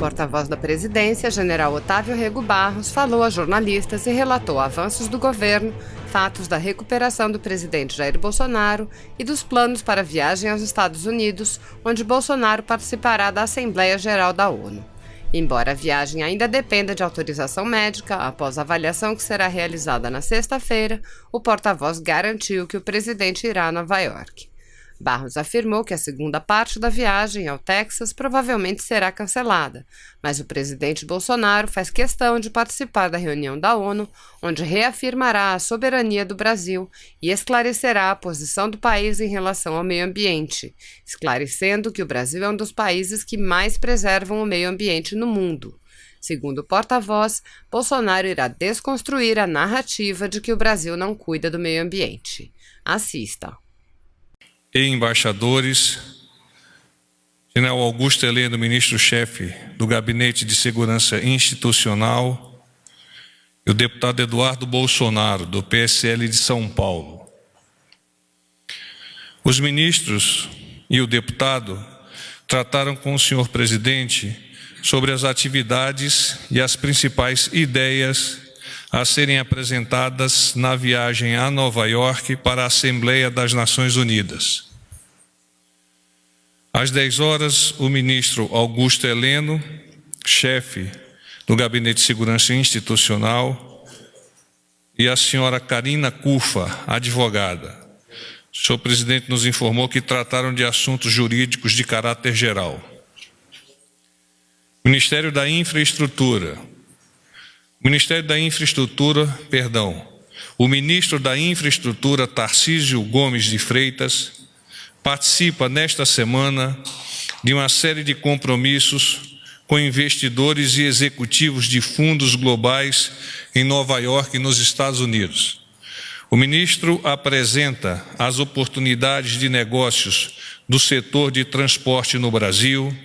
porta-voz da presidência, general Otávio Rego Barros, falou a jornalistas e relatou avanços do governo, fatos da recuperação do presidente Jair Bolsonaro e dos planos para a viagem aos Estados Unidos, onde Bolsonaro participará da Assembleia Geral da ONU. Embora a viagem ainda dependa de autorização médica, após a avaliação que será realizada na sexta-feira, o porta-voz garantiu que o presidente irá a Nova York. Barros afirmou que a segunda parte da viagem ao Texas provavelmente será cancelada, mas o presidente Bolsonaro faz questão de participar da reunião da ONU, onde reafirmará a soberania do Brasil e esclarecerá a posição do país em relação ao meio ambiente, esclarecendo que o Brasil é um dos países que mais preservam o meio ambiente no mundo. Segundo o porta-voz, Bolsonaro irá desconstruir a narrativa de que o Brasil não cuida do meio ambiente. Assista. E embaixadores, general Augusto Heleno, ministro-chefe do Gabinete de Segurança Institucional, e o deputado Eduardo Bolsonaro, do PSL de São Paulo. Os ministros e o deputado trataram com o senhor presidente sobre as atividades e as principais ideias a serem apresentadas na viagem a Nova York para a Assembleia das Nações Unidas. Às 10 horas, o ministro Augusto Heleno, chefe do Gabinete de Segurança Institucional, e a senhora Karina Cufa, advogada. O senhor presidente nos informou que trataram de assuntos jurídicos de caráter geral. Ministério da Infraestrutura. O ministro da Infraestrutura, Tarcísio Gomes de Freitas, participa nesta semana de uma série de compromissos com investidores e executivos de fundos globais em Nova York, nos Estados Unidos. O ministro apresenta as oportunidades de negócios do setor de transporte no Brasil,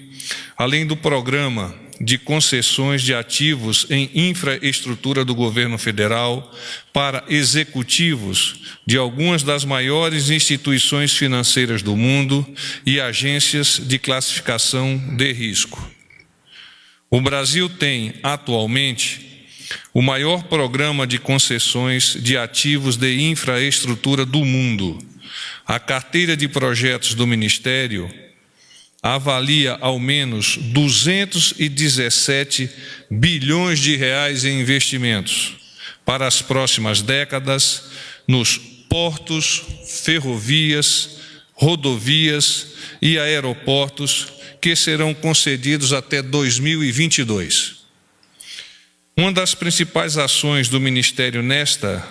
além do programa de concessões de ativos em infraestrutura do governo federal para executivos de algumas das maiores instituições financeiras do mundo e agências de classificação de risco. O Brasil tem, atualmente, o maior programa de concessões de ativos de infraestrutura do mundo. A carteira de projetos do Ministério avalia ao menos 217 bilhões de reais em investimentos para as próximas décadas nos portos, ferrovias, rodovias e aeroportos que serão concedidos até 2022. Uma das principais ações do Ministério nesta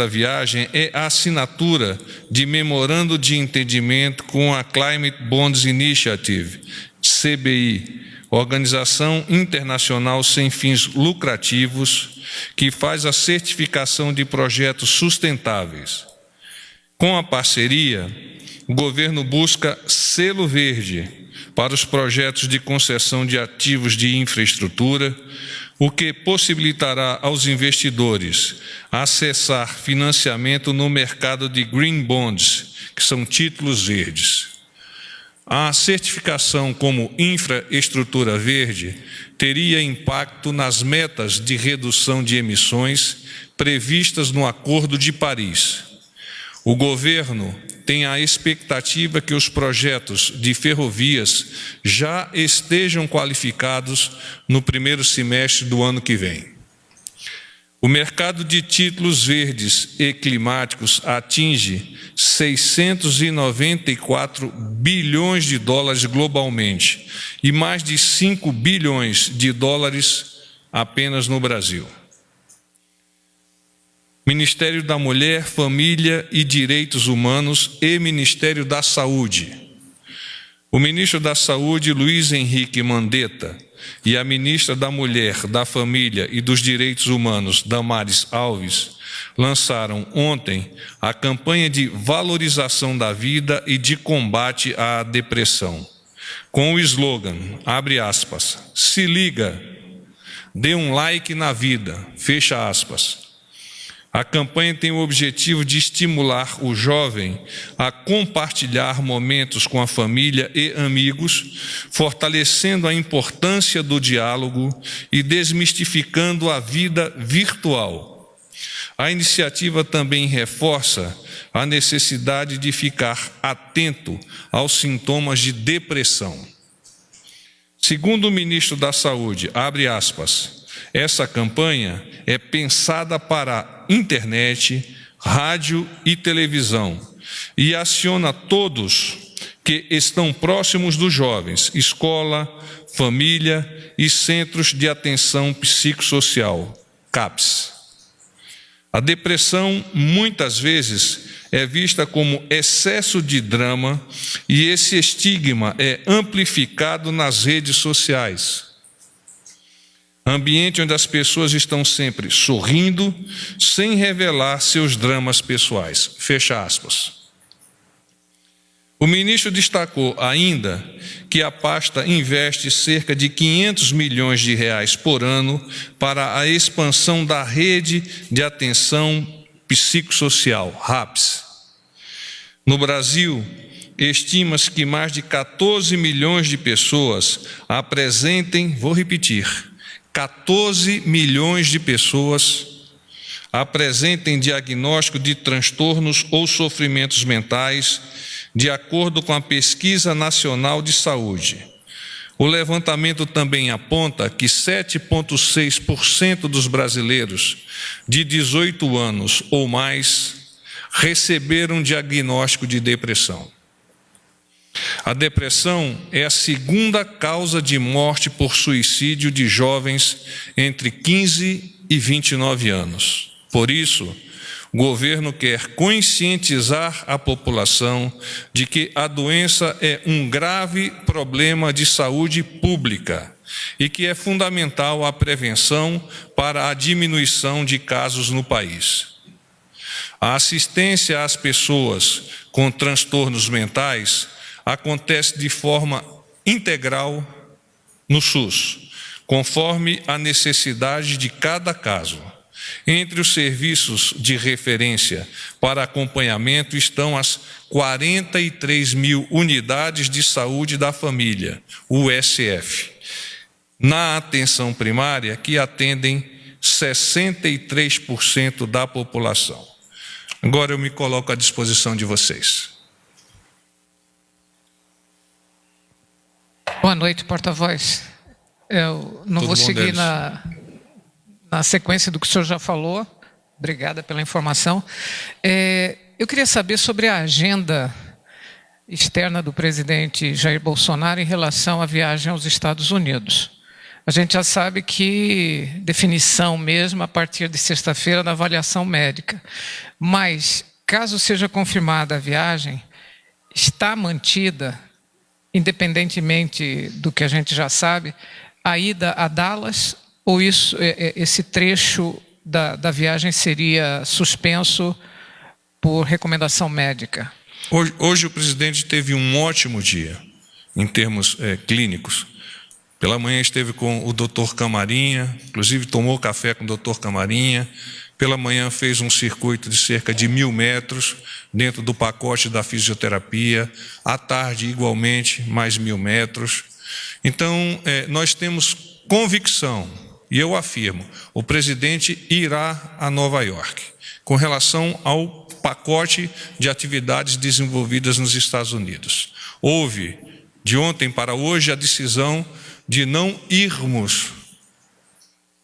viagem é a assinatura de memorando de entendimento com a Climate Bonds Initiative, CBI, organização internacional sem fins lucrativos, que faz a certificação de projetos sustentáveis. Com a parceria, o governo busca selo verde para os projetos de concessão de ativos de infraestrutura, o que possibilitará aos investidores acessar financiamento no mercado de Green Bonds, que são títulos verdes. A certificação como infraestrutura verde teria impacto nas metas de redução de emissões previstas no Acordo de Paris. O governo tem a expectativa que os projetos de ferrovias já estejam qualificados no primeiro semestre do ano que vem. O mercado de títulos verdes e climáticos atinge 694 bilhões de dólares globalmente e mais de 5 bilhões de dólares apenas no Brasil. Ministério da Mulher, Família e Direitos Humanos e Ministério da Saúde. O ministro da Saúde, Luiz Henrique Mandetta, e a ministra da Mulher, da Família e dos Direitos Humanos, Damares Alves, lançaram ontem a campanha de valorização da vida e de combate à depressão, com o slogan, abre aspas, se liga, dê um like na vida, fecha aspas. A campanha tem o objetivo de estimular o jovem a compartilhar momentos com a família e amigos, fortalecendo a importância do diálogo e desmistificando a vida virtual. A iniciativa também reforça a necessidade de ficar atento aos sintomas de depressão. Segundo o ministro da Saúde, abre aspas, essa campanha é pensada para internet, rádio e televisão e aciona todos que estão próximos dos jovens, escola, família e centros de atenção psicossocial, CAPS. A depressão, muitas vezes, é vista como excesso de drama e esse estigma é amplificado nas redes sociais. Ambiente onde as pessoas estão sempre sorrindo, sem revelar seus dramas pessoais. Fecha aspas. O ministro destacou ainda que a pasta investe cerca de 500 milhões de reais por ano para a expansão da rede de atenção psicossocial, RAPS. No Brasil, estima-se que mais de 14 milhões de pessoas apresentem, vou repetir, 14 milhões de pessoas apresentem diagnóstico de transtornos ou sofrimentos mentais, de acordo com a Pesquisa Nacional de Saúde. O levantamento também aponta que 7,6% dos brasileiros de 18 anos ou mais receberam diagnóstico de depressão. A depressão é a segunda causa de morte por suicídio de jovens entre 15 e 29 anos. Por isso, o governo quer conscientizar a população de que a doença é um grave problema de saúde pública e que é fundamental a prevenção para a diminuição de casos no país. A assistência às pessoas com transtornos mentais acontece de forma integral no SUS, conforme a necessidade de cada caso. Entre os serviços de referência para acompanhamento estão as 43 mil unidades de saúde da família, USF, na atenção primária, que atendem 63% da população. Agora eu me coloco à disposição de vocês. Boa noite, porta-voz. Eu não vou seguir na sequência do que o senhor já falou. Obrigada pela informação. Eu queria saber sobre a agenda externa do presidente Jair Bolsonaro em relação à viagem aos Estados Unidos. A gente já sabe que definição mesmo a partir de sexta-feira da avaliação médica. Mas, caso seja confirmada a viagem, está mantida, independentemente do que a gente já sabe, a ida a Dallas, ou esse trecho da viagem seria suspenso por recomendação médica? Hoje o presidente teve um ótimo dia, em termos clínicos. Pela manhã esteve com o doutor Camarinha, inclusive tomou café com o doutor Camarinha. Pela manhã fez um circuito de cerca de 1.000 metros dentro do pacote da fisioterapia. À tarde, igualmente, mais 1.000 metros. Então, nós temos convicção, e eu afirmo, o presidente irá a Nova York, com relação ao pacote de atividades desenvolvidas nos Estados Unidos. Houve, de ontem para hoje, a decisão de não irmos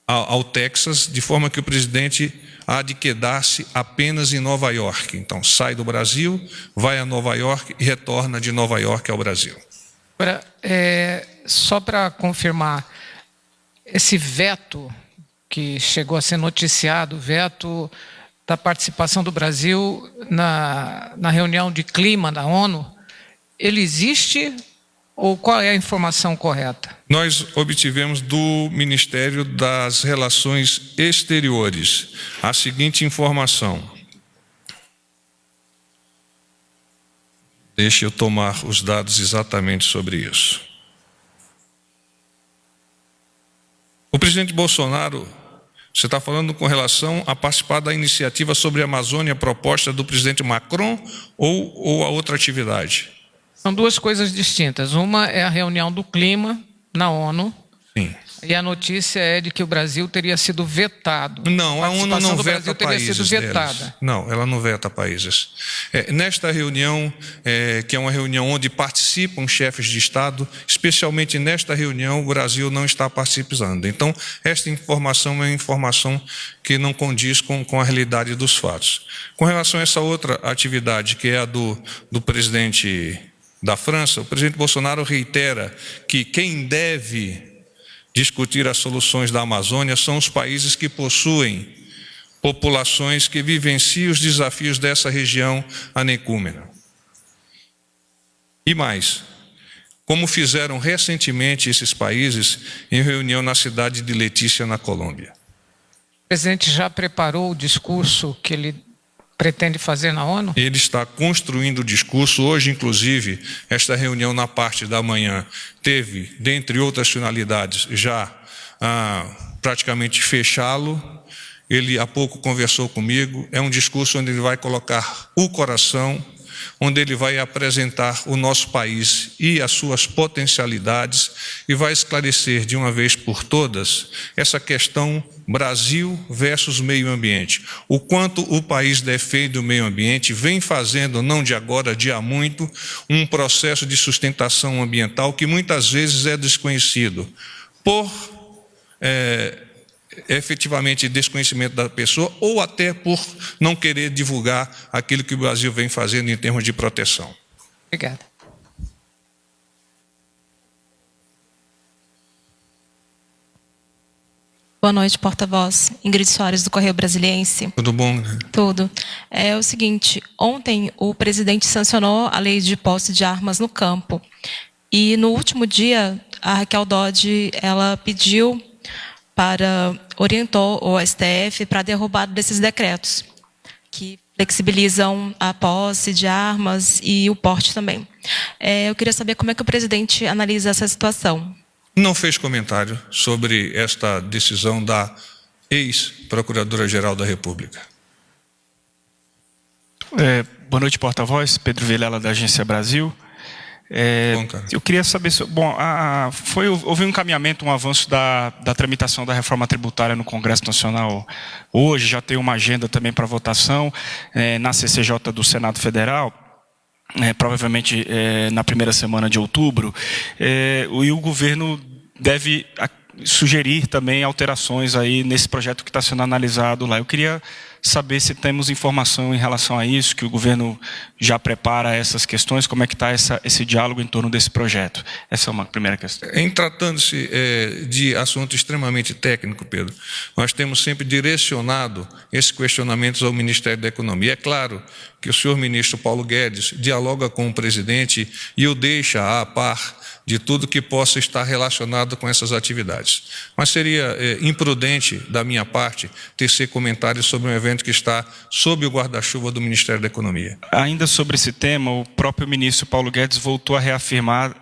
ao Texas, de forma que o presidente há de quedar-se apenas em Nova York. Então, sai do Brasil, vai a Nova York e retorna de Nova York ao Brasil. Agora, só para confirmar, esse veto que chegou a ser noticiado, o veto da participação do Brasil na reunião de clima da ONU, ele existe ou qual é a informação correta? Nós obtivemos do Ministério das Relações Exteriores a seguinte informação. Deixe eu tomar os dados exatamente sobre isso. O presidente Bolsonaro Você está falando com relação a participar da iniciativa sobre a Amazônia proposta do presidente Macron ou a outra atividade? São duas coisas distintas. Uma é a reunião do clima na ONU. Sim. E a notícia é de que o Brasil teria sido vetado. Não, a ONU não veta teria países sido vetada. deles. Não, ela não veta países. Nesta reunião, que é uma reunião onde participam chefes de Estado, especialmente nesta reunião, o Brasil não está participando. Então, esta informação é uma informação que não condiz com a realidade dos fatos. Com relação a essa outra atividade, que é a do presidente da França, o presidente Bolsonaro reitera que quem deve discutir as soluções da Amazônia são os países que possuem populações que vivenciam os desafios dessa região anencúmena. E mais, como fizeram recentemente esses países em reunião na cidade de Letícia, na Colômbia. O presidente já preparou o discurso que ele pretende fazer na ONU? Ele está construindo o discurso. Hoje, inclusive, esta reunião na parte da manhã teve, dentre outras finalidades, já praticamente fechá-lo. Ele há pouco conversou comigo. É um discurso onde ele vai colocar o coração, onde ele vai apresentar o nosso país e as suas potencialidades e vai esclarecer de uma vez por todas essa questão Brasil versus meio ambiente. O quanto o país defende o meio ambiente, vem fazendo, não de agora, de há muito, um processo de sustentação ambiental que muitas vezes é desconhecido por efetivamente desconhecimento da pessoa ou até por não querer divulgar aquilo que o Brasil vem fazendo em termos de proteção. Obrigada. Boa noite, porta-voz. Ingrid Soares, do Correio Brasiliense. Tudo bom, né? Tudo. É o seguinte, ontem o presidente sancionou a lei de posse de armas no campo. E no último dia, a Raquel Dodge, ela orientou o STF para a derrubada desses decretos, que flexibilizam a posse de armas e o porte também. Eu queria saber como é que o presidente analisa essa situação. Não fez comentário sobre esta decisão da ex-procuradora-geral da República. Boa noite, porta-voz. Pedro Vilela, da Agência Brasil. Eu queria saber... houve um encaminhamento, um avanço da tramitação da reforma tributária no Congresso Nacional hoje, já tem uma agenda também para votação na CCJ do Senado Federal, provavelmente na primeira semana de outubro, e o governo deve sugerir também alterações aí nesse projeto que está sendo analisado lá. Eu queria saber se temos informação em relação a isso, que o governo já prepara essas questões, como é que está esse diálogo em torno desse projeto. Essa é uma primeira questão. Em tratando-se de assunto extremamente técnico, Pedro, nós temos sempre direcionado esses questionamentos ao Ministério da Economia. É claro que o senhor ministro Paulo Guedes dialoga com o presidente e o deixa a par de tudo que possa estar relacionado com essas atividades. Mas seria imprudente da minha parte tecer comentários sobre um evento que está sob o guarda-chuva do Ministério da Economia. Ainda sobre esse tema, o próprio ministro Paulo Guedes voltou a reafirmar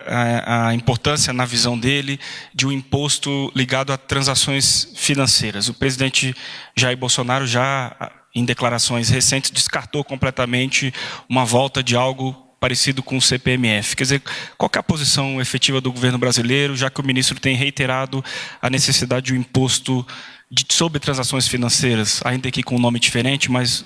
a importância, na visão dele, de um imposto ligado a transações financeiras. O presidente Jair Bolsonaro já, em declarações recentes, descartou completamente uma volta de algo parecido com o CPMF. Quer dizer, qual que é a posição efetiva do governo brasileiro, já que o ministro tem reiterado a necessidade de um imposto sobre transações financeiras, ainda que com um nome diferente, mas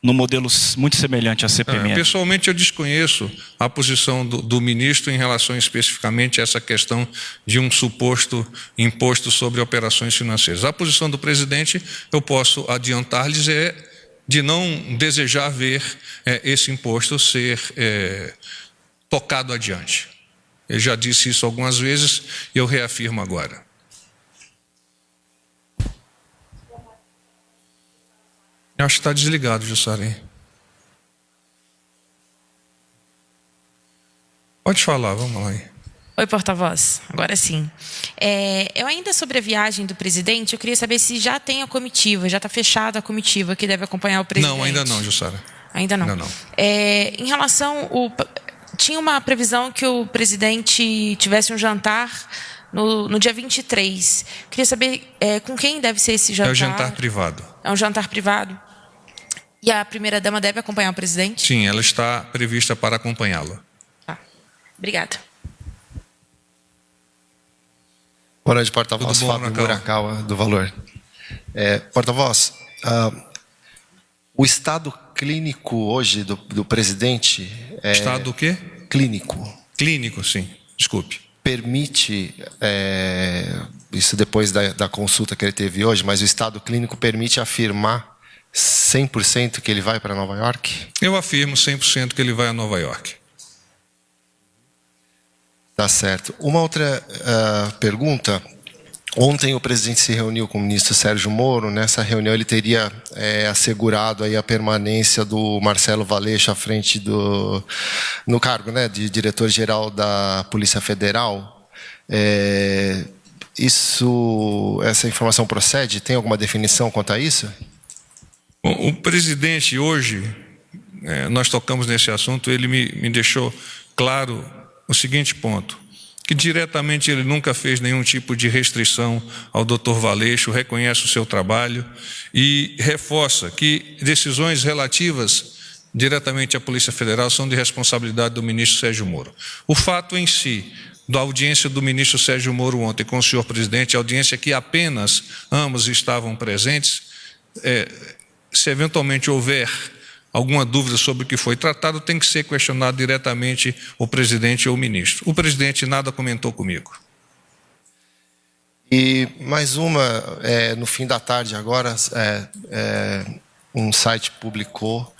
num modelo muito semelhante à CPMF? Pessoalmente, eu desconheço a posição do ministro em relação especificamente a essa questão de um suposto imposto sobre operações financeiras. A posição do presidente, eu posso adiantar-lhes, de não desejar ver esse imposto ser tocado adiante. Eu já disse isso algumas vezes e eu reafirmo agora. Eu acho que está desligado, Jussarém. Pode falar, vamos lá aí. Oi, porta-voz. Agora sim. Eu ainda sobre a viagem do presidente, eu queria saber se já tem a comitiva, já está fechada a comitiva que deve acompanhar o presidente. Não, ainda não, Jussara. Ainda não. Ainda não. Em relação... tinha uma previsão que o presidente tivesse um jantar no dia 23. Queria saber com quem deve ser esse jantar. É o jantar privado. É um jantar privado. E a primeira-dama deve acompanhar o presidente? Sim, ela está prevista para acompanhá-lo. Tá. Obrigada. Boa noite, porta-voz. Tudo bom, Fábio Murakawa? Murakawa, do Valor. Porta-voz, o estado clínico hoje do presidente... Estado do quê? Clínico. Clínico, sim. Desculpe. Permite, isso depois da consulta que ele teve hoje, mas o estado clínico permite afirmar 100% que ele vai para Nova York? Eu afirmo 100% que ele vai a Nova York. Tá certo. Uma outra pergunta. Ontem o presidente se reuniu com o ministro Sérgio Moro. Nessa reunião ele teria assegurado aí a permanência do Marcelo Valeixo à frente no cargo, né, de diretor-geral da Polícia Federal. Essa informação procede? Tem alguma definição quanto a isso? Bom, o presidente hoje, nós tocamos nesse assunto, ele me deixou claro o seguinte ponto, que diretamente ele nunca fez nenhum tipo de restrição ao Dr. Valeixo, reconhece o seu trabalho e reforça que decisões relativas diretamente à Polícia Federal são de responsabilidade do ministro Sérgio Moro. O fato em si, da audiência do ministro Sérgio Moro ontem com o senhor presidente, audiência que apenas ambos estavam presentes, se eventualmente houver alguma dúvida sobre o que foi tratado, tem que ser questionado diretamente o presidente ou o ministro. O presidente nada comentou comigo. E mais uma, no fim da tarde agora, um site publicou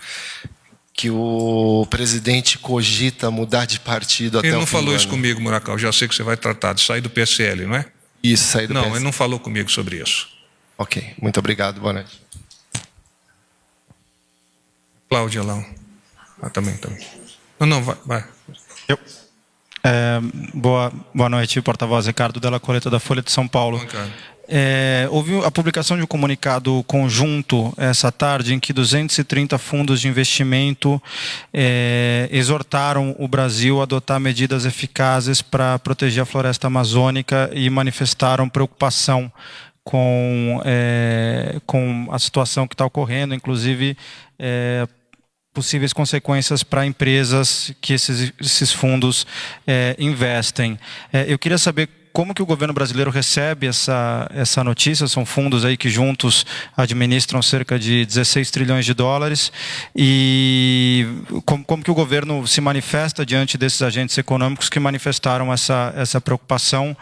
que o presidente cogita mudar de partido até o fim do ano. Ele não falou isso comigo, Murakawa, já sei que você vai tratar de sair do PSL, não é? Isso, sair do PSL. Não, ele não falou comigo sobre isso. Ok, muito obrigado, boa noite. Cláudia lá. Também. Não, vai. Boa noite, porta-voz Ricardo Della Coleta, da Folha de São Paulo. Houve a publicação de um comunicado conjunto essa tarde em que 230 fundos de investimento exortaram o Brasil a adotar medidas eficazes para proteger a floresta amazônica e manifestaram preocupação com a situação que está ocorrendo, inclusive possíveis consequências para empresas que esses fundos investem. Eu queria saber como que o governo brasileiro recebe essa notícia. São fundos aí que juntos administram cerca de 16 trilhões de dólares. E como que o governo se manifesta diante desses agentes econômicos que manifestaram essa preocupação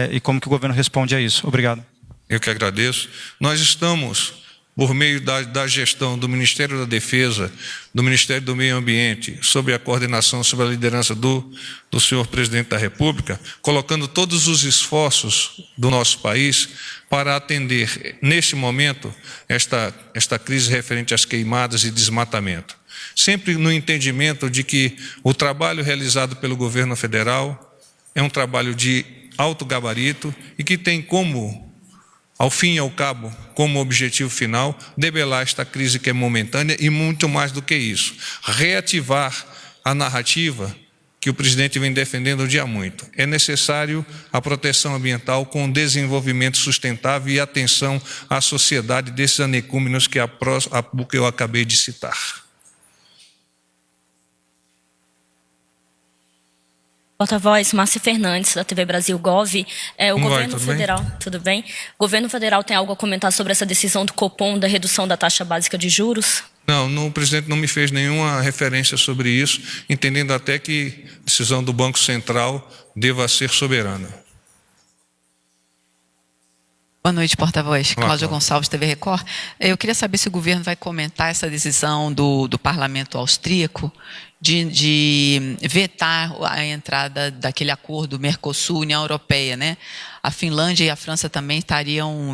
e como que o governo responde a isso? Obrigado. Eu que agradeço. Nós estamos, por meio da gestão do Ministério da Defesa, do Ministério do Meio Ambiente, sob a coordenação, sob a liderança do senhor Presidente da República, colocando todos os esforços do nosso país para atender, neste momento, esta crise referente às queimadas e desmatamento. Sempre no entendimento de que o trabalho realizado pelo governo federal é um trabalho de alto gabarito e que tem como, ao fim e ao cabo, como objetivo final, debelar esta crise que é momentânea e muito mais do que isso, reativar a narrativa que o presidente vem defendendo há muito. É necessário a proteção ambiental com desenvolvimento sustentável e atenção à sociedade desses anecúmenos que eu acabei de citar. Porta-voz, Márcia Fernandes, da TV Brasil Gov. O governo federal, tudo bem? O governo federal tem algo a comentar sobre essa decisão do Copom da redução da taxa básica de juros? Não, o presidente não me fez nenhuma referência sobre isso, entendendo até que a decisão do Banco Central deva ser soberana. Boa noite, porta-voz. Cláudia Gonçalves, TV Record. Eu queria saber se o governo vai comentar essa decisão do parlamento austríaco de vetar a entrada daquele acordo Mercosul-União Europeia, né? A Finlândia e a França também estariam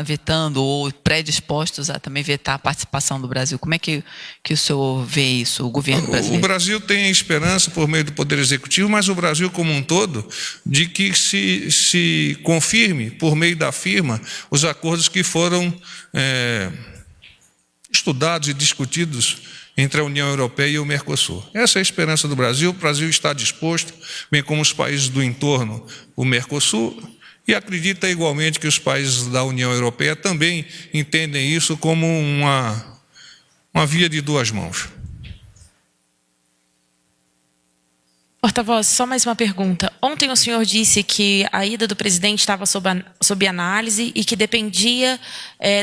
vetando ou predispostos a também vetar a participação do Brasil. Como é que o senhor vê isso, o governo brasileiro? O Brasil tem a esperança, por meio do Poder Executivo, mas o Brasil como um todo, de que se confirme, por meio da firma, os acordos que foram estudados e discutidos entre a União Europeia e o Mercosul. Essa é a esperança do Brasil. O Brasil está disposto, bem como os países do entorno, o Mercosul, e acredita igualmente que os países da União Europeia também entendem isso como uma via de duas mãos. Porta-voz, só mais uma pergunta. Ontem o senhor disse que a ida do presidente estava sob análise e que dependia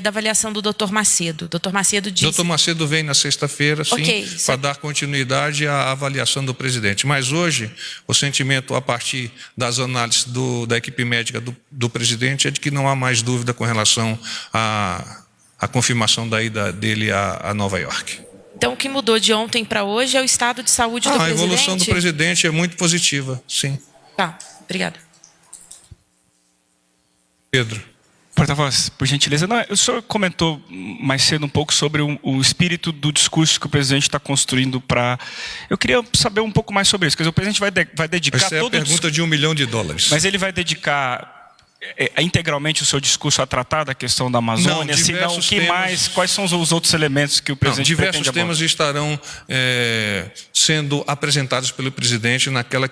da avaliação do doutor Macedo. Doutor Macedo disse... Doutor Macedo vem na sexta-feira, sim, para dar continuidade à avaliação do presidente. Mas hoje, o sentimento a partir das análises da equipe médica do presidente é de que não há mais dúvida com relação à confirmação da ida dele a Nova York. Então, o que mudou de ontem para hoje é o estado de saúde do presidente? A evolução do presidente é muito positiva, sim. Tá, obrigada. Pedro. Porta-voz, por gentileza. Não, o senhor comentou mais cedo um pouco sobre o espírito do discurso que o presidente está construindo para... Eu queria saber um pouco mais sobre isso. Quer dizer, o presidente vai dedicar... Essa é a pergunta de $1 milhão. Mas ele vai dedicar... integralmente o seu discurso a tratar da questão da Amazônia? Não, se não, o que mais? Quais são os outros elementos que o presidente pretende abordar? Diversos temas estarão sendo apresentados pelo presidente naquela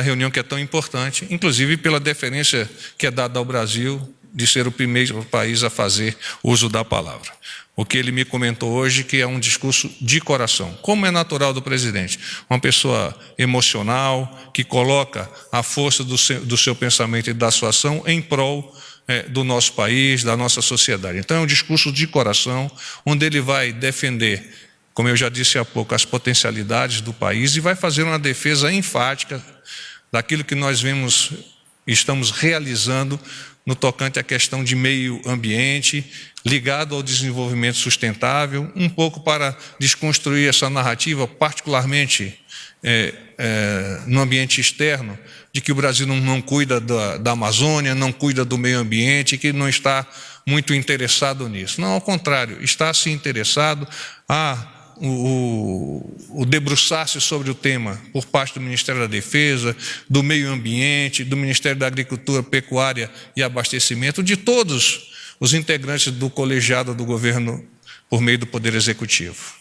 reunião que é tão importante, inclusive pela deferência que é dada ao Brasil de ser o primeiro país a fazer uso da palavra. O que ele me comentou hoje, que é um discurso de coração, como é natural do presidente. Uma pessoa emocional, que coloca a força do seu pensamento e da sua ação em prol do nosso país, da nossa sociedade. Então é um discurso de coração, onde ele vai defender, como eu já disse há pouco, as potencialidades do país e vai fazer uma defesa enfática daquilo que nós estamos realizando no tocante à questão de meio ambiente, ligado ao desenvolvimento sustentável, um pouco para desconstruir essa narrativa, particularmente no ambiente externo, de que o Brasil não cuida da Amazônia, não cuida do meio ambiente, que não está muito interessado nisso. Não, ao contrário, está sim interessado. O debruçar-se sobre o tema por parte do Ministério da Defesa, do Meio Ambiente, do Ministério da Agricultura, Pecuária e Abastecimento, de todos os integrantes do colegiado do governo por meio do Poder Executivo.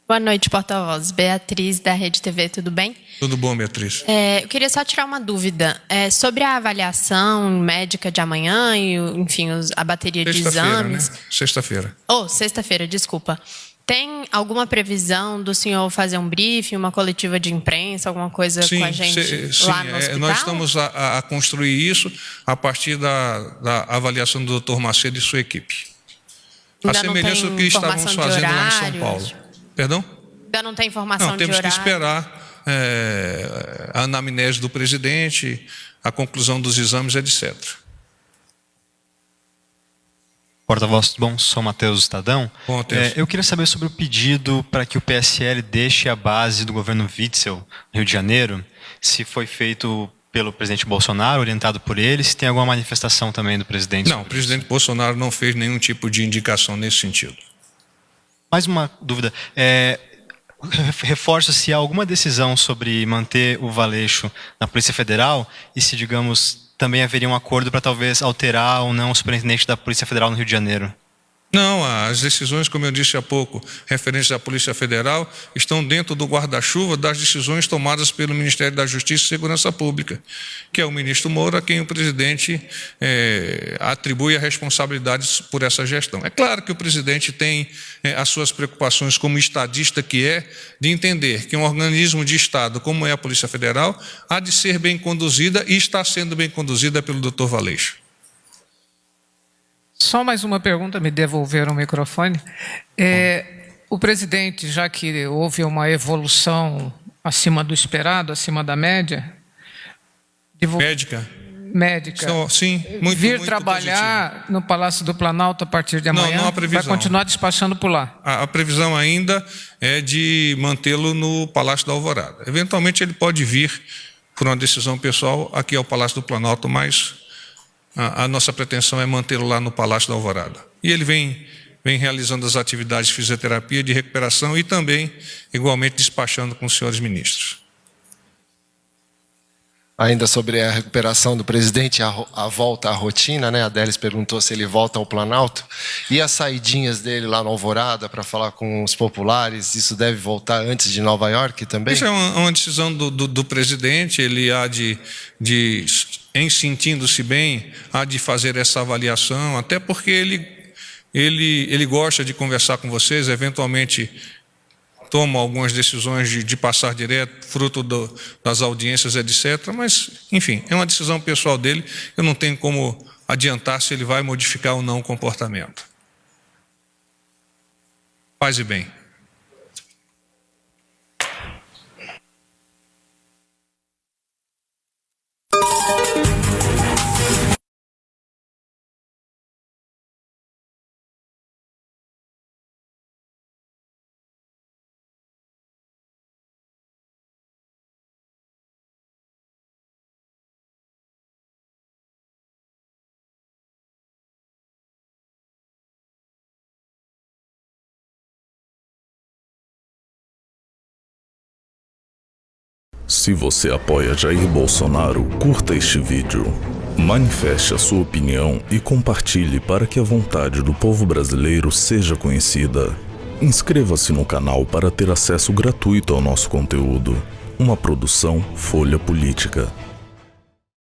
Boa noite, porta-voz. Beatriz, da Rede TV, tudo bem? Tudo bom, Beatriz. Eu queria só tirar uma dúvida. Sobre a avaliação médica de amanhã e, enfim, a bateria de exames... Né? Sexta-feira. Sexta-feira, desculpa. Tem alguma previsão do senhor fazer um briefing, uma coletiva de imprensa, alguma coisa com a gente lá no hospital? Nós estamos a construir isso a partir da avaliação do Dr. Macedo e sua equipe. Ainda a semelhança do que estávamos fazendo lá em São Paulo. Perdão? Ainda não tem informação de horário? Temos que esperar a anamnese do presidente, a conclusão dos exames, etc. Porta-voz, tudo bom? Sou Matheus Estadão. Bom, Matheus. Eu queria saber sobre o pedido para que o PSL deixe a base do governo Witzel, no Rio de Janeiro, se foi feito pelo presidente Bolsonaro, orientado por ele, se tem alguma manifestação também do presidente. Não, o presidente Bolsonaro não fez nenhum tipo de indicação nesse sentido. Mais uma dúvida. Reforço se há alguma decisão sobre manter o Valeixo na Polícia Federal e se, digamos, também haveria um acordo para talvez alterar ou não o superintendente da Polícia Federal no Rio de Janeiro. Não, as decisões, como eu disse há pouco, referentes à Polícia Federal, estão dentro do guarda-chuva das decisões tomadas pelo Ministério da Justiça e Segurança Pública, que é o ministro Moura, a quem o presidente atribui a responsabilidade por essa gestão. É claro que o presidente tem as suas preocupações como estadista que é, de entender que um organismo de Estado, como é a Polícia Federal, há de ser bem conduzida e está sendo bem conduzida pelo Dr. Valeixo. Só mais uma pergunta, me devolveram o microfone. O presidente, já que houve uma evolução acima do esperado, acima da média... Médica. Sim, muito vir trabalhar positivo no Palácio do Planalto a partir de amanhã? Não há previsão. Vai continuar despachando por lá? A previsão ainda é de mantê-lo no Palácio da Alvorada. Eventualmente ele pode vir, por uma decisão pessoal, aqui ao Palácio do Planalto, mas a nossa pretensão é mantê-lo lá no Palácio da Alvorada. E ele vem realizando as atividades de fisioterapia, de recuperação e também, igualmente, despachando com os senhores ministros. Ainda sobre a recuperação do presidente, a volta à rotina, né? A Délis perguntou se ele volta ao Planalto. E as saidinhas dele lá no Alvorada para falar com os populares, isso deve voltar antes de Nova York também? Isso é uma decisão do presidente, ele há em sentindo-se bem, há de fazer essa avaliação, até porque ele gosta de conversar com vocês, eventualmente toma algumas decisões de passar direto, fruto das audiências, etc. Mas, enfim, é uma decisão pessoal dele. Eu não tenho como adiantar se ele vai modificar ou não o comportamento. Paz e bem. Se você apoia Jair Bolsonaro, curta este vídeo, manifeste a sua opinião e compartilhe para que a vontade do povo brasileiro seja conhecida. Inscreva-se no canal para ter acesso gratuito ao nosso conteúdo. Uma produção Folha Política.